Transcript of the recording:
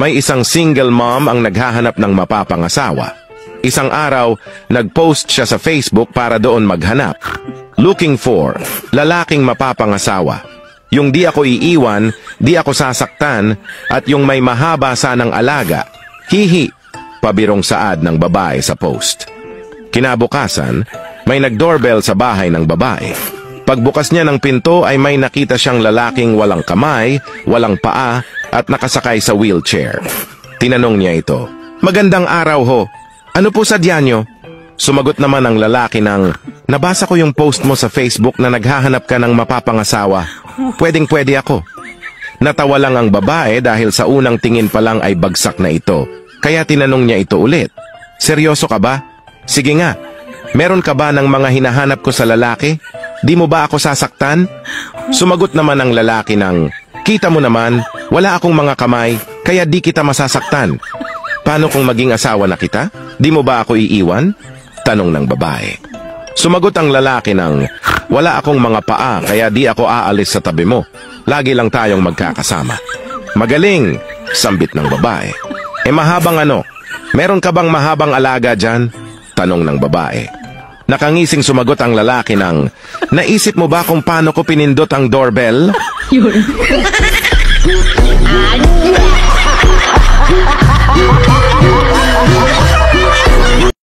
May isang single mom ang naghahanap ng mapapangasawa. Isang araw, nag-post siya sa Facebook para doon maghanap. Looking for, lalaking mapapangasawa. Yung di ako iiwan, di ako sasaktan, at yung may mahaba sanang alaga. Hihi, pabirong saad ng babae sa post. Kinabukasan, may nag-doorbell sa bahay ng babae. Pagbukas niya ng pinto ay may nakita siyang lalaking walang kamay, walang paa, at nakasakay sa wheelchair. Tinanong niya ito, "Magandang araw ho. Ano po sadya niyo?" Sumagot naman ang lalaki ng, "Nabasa ko yung post mo sa Facebook na naghahanap ka ng mapapangasawa. Pwedeng-pwede ako." Natawa lang ang babae dahil sa unang tingin pa lang ay bagsak na ito. Kaya tinanong niya ito ulit, "Seryoso ka ba? Sige nga, meron ka ba ng mga hinahanap ko sa lalaki? Di mo ba ako sasaktan?" Sumagot naman ang lalaki ng, "Kita mo naman, wala akong mga kamay, kaya di kita masasaktan. Paano kung maging asawa na kita? Di mo ba ako iiwan?" Tanong ng babae. Sumagot ang lalaki ng, "Wala akong mga paa, kaya di ako aalis sa tabi mo. Lagi lang tayong magkakasama." "Magaling," sambit ng babae. Mahabang ano? Meron ka bang mahabang alaga dyan?" Tanong ng babae. Nakangising sumagot ang lalaki ng, "Naisip mo ba kung paano ko pinindot ang doorbell?" Yun.